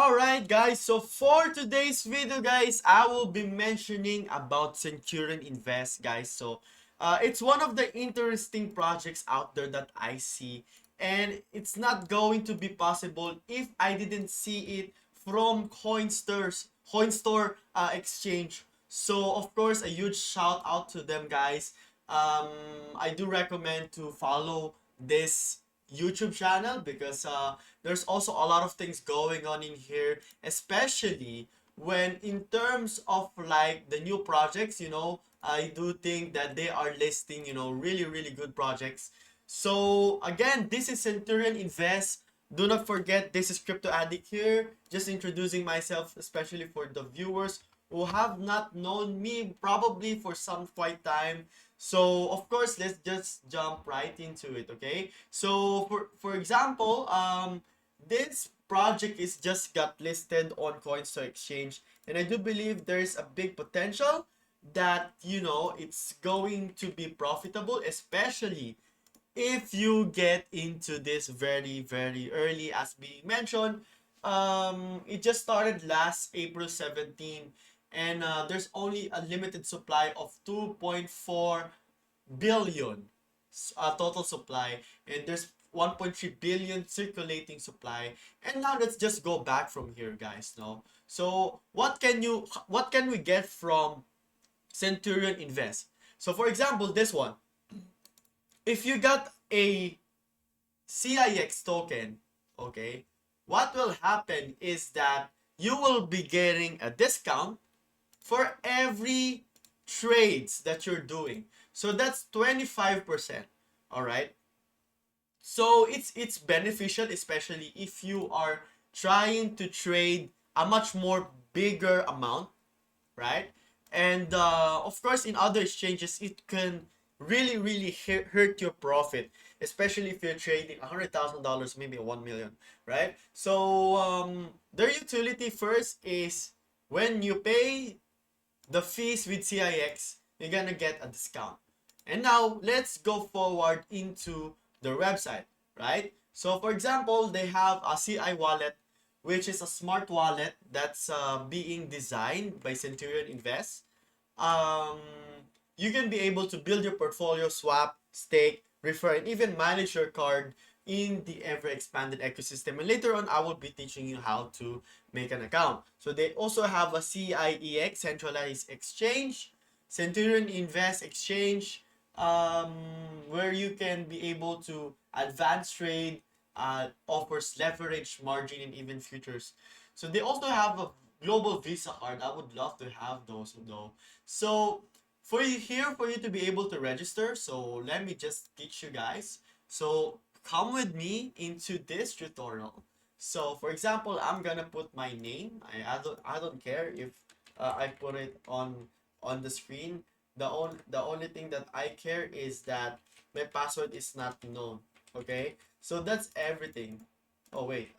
Alright guys, so for today's video guys, I will be mentioning about Centurion Invest guys. So it's one of the interesting projects out there that I see, and it's not going to be possible if I didn't see it from Coinstore exchange. So of course, a huge shout out to them guys. I do recommend to follow this YouTube channel because there's also a lot of things going on in here, especially when in terms of like the new projects, I do think that they are listing, really good projects. So again, this is Centurion Invest. Do not forget, this is Crypto Addict here, just introducing myself, especially for the viewers who have not known me probably for some quite time. So of course, let's just jump right into it, okay? So for example, this project is just got listed on Coinstore Exchange, and I do believe there's a big potential that it's going to be profitable, especially if you get into this very early. As being mentioned, it just started last April 17, and there's only a limited supply of 2.4 billion total supply, and there's 1.3 billion circulating supply. And now let's just go back from here guys. No, so what can we get from Centurion Invest? So for example, this one, if you got a CIX token, okay, what will happen is that you will be getting a discount for every trades that you're doing. So that's 25%. All right. So it's beneficial, especially if you are trying to trade a much more bigger amount, right? And of course, in other exchanges, it can really hurt your profit, especially if you're trading $100,000, maybe 1 million, right? So their utility first is when you pay the fees with CIX, you're gonna get a discount. And now let's go forward into the website, right? So for example, they have a CI wallet, which is a smart wallet that's being designed by Centurion Invest. um, you can be able to build your portfolio, swap, stake, refer, and even manage your card in the ever expanded ecosystem. And later on, I will be teaching you how to make an account. So they also have a CIEX, centralized exchange, Centurion Invest exchange, where you can be able to advance trade, offers leverage, margin, and even futures. So they also have a global Visa card. I would love to have those though. So for you to be able to register, so let me just teach you guys. So come with me into this tutorial. So for example, I'm gonna put my name. I don't care if I put it on the screen. The only thing that I care is that my password is not known. Okay, so that's everything. Oh wait,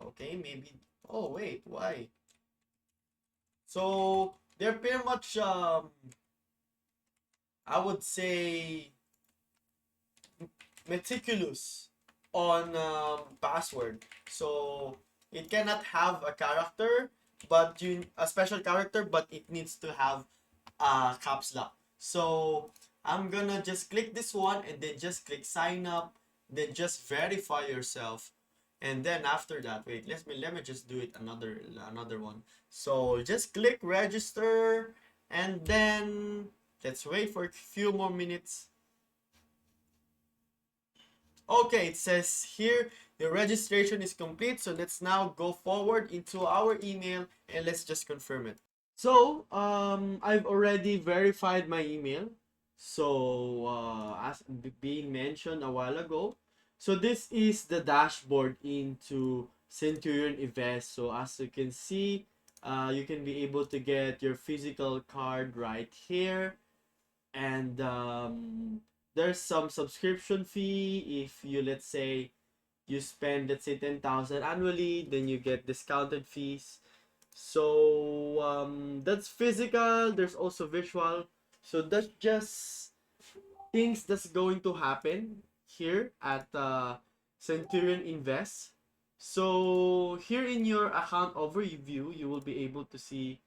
okay, maybe. Oh wait, why? So they're pretty much I would say meticulous on password. So it cannot have a character, but a special character, but it needs to have a caps lock. So I'm gonna just click this one and then just click sign up, then just verify yourself. And then after that, wait, let me just do it another one. So just click register, and then let's wait for a few more minutes. Okay, it says here the registration is complete. So let's now go forward into our email and let's just confirm it. So I've already verified my email. So as being mentioned a while ago, so this is the dashboard into Centurion Invest. So as you can see, you can be able to get your physical card right here, and there's some subscription fee. If you, let's say, you spend, let's say, 10,000 annually, then you get discounted fees. So that's physical. There's also visual. So that's just things that's going to happen here at Centurion Invest. So here in your account overview, you will be able to see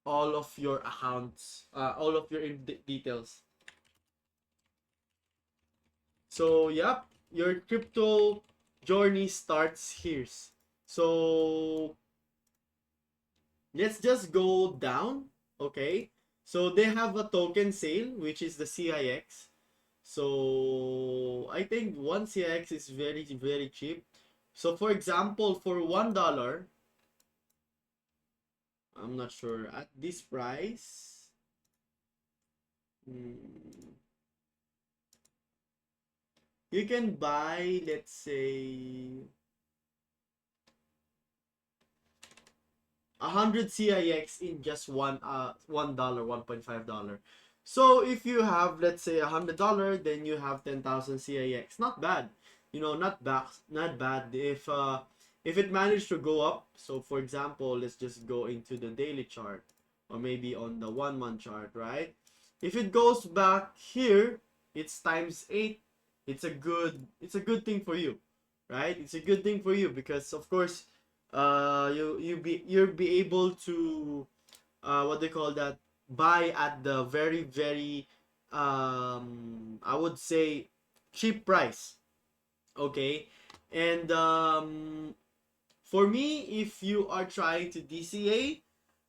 all of your accounts, all of your details. So yep, your crypto journey starts here. So let's just go down. Okay, so they have a token sale, which is the CIX. So I think one CIX is very cheap. So for example, for $1, I'm not sure at this price. You can buy, let's say, 100 CIX in just $1, $1.5. So if you have, let's say, $100, then you have 10,000 CIX. Not bad, you know, not bad. If it managed to go up, so for example, let's just go into the daily chart or maybe on the 1 month chart, right? If it goes back here, it's times 8. It's a good thing for you, right? It's a good thing for you because of course you'll be able to what they call that, buy at the very I would say cheap price. Okay, and for me, if you are trying to DCA,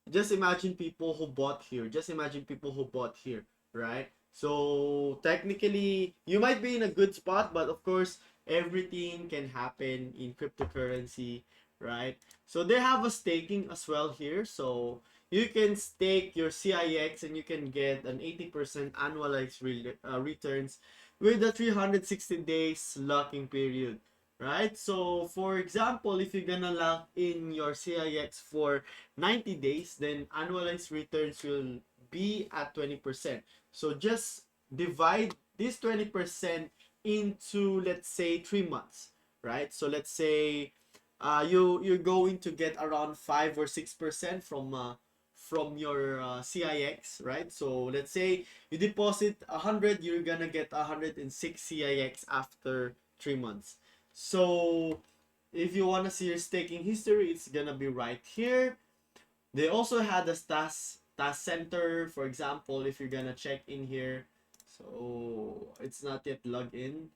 just imagine people who bought here. Just imagine people who bought here, right? So technically, you might be in a good spot, but of course, everything can happen in cryptocurrency, right? So they have a staking as well here. So you can stake your CIX and you can get an 80% annualized returns with a 360 days locking period, right? So for example, if you're gonna lock in your CIX for 90 days, then annualized returns will be at 20%. So just divide this 20% into, let's say, 3 months, right? So let's say you're going to get around 5 or 6% from your CIX, right? So let's say you deposit 100, you're gonna get 106 CIX after 3 months. So if you want to see your staking history, it's gonna be right here. They also had a task center, for example, if you're gonna check in here. So it's not yet logged in,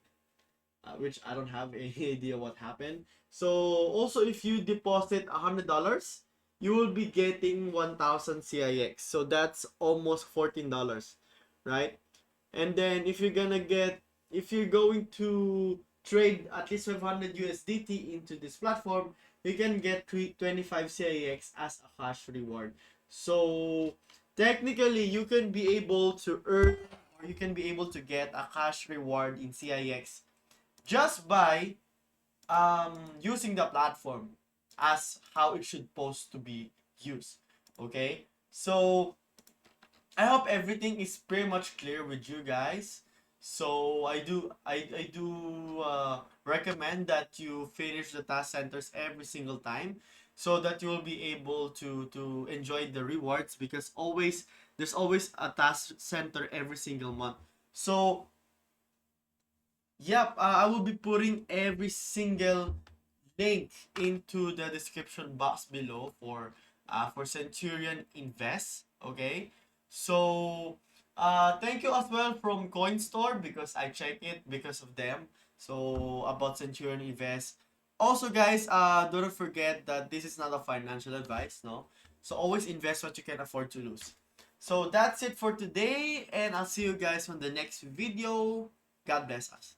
which I don't have any idea what happened. So also, if you deposit $100, you will be getting 1,000 CIX. So that's almost $14, right? And then if you're going to trade at least 500 USDT into this platform, you can get 25 CIX as a cash reward. So technically, you can be able to earn, or you can be able to get a cash reward in CIX just by using the platform as how it should supposed to be used. Okay, so I hope everything is pretty much clear with you guys. So I do recommend that you finish the task centers every single time so that you will be able to enjoy the rewards, because there's always a task center every single month. So yep, I will be putting every single link into the description box below for Centurion Invest. Okay, so thank you as well from Coinstore, because I check it because of them. So about Centurion Invest. Also, guys, don't forget that this is not a financial advice, no. So always invest what you can afford to lose. So that's it for today, and I'll see you guys on the next video. God bless us.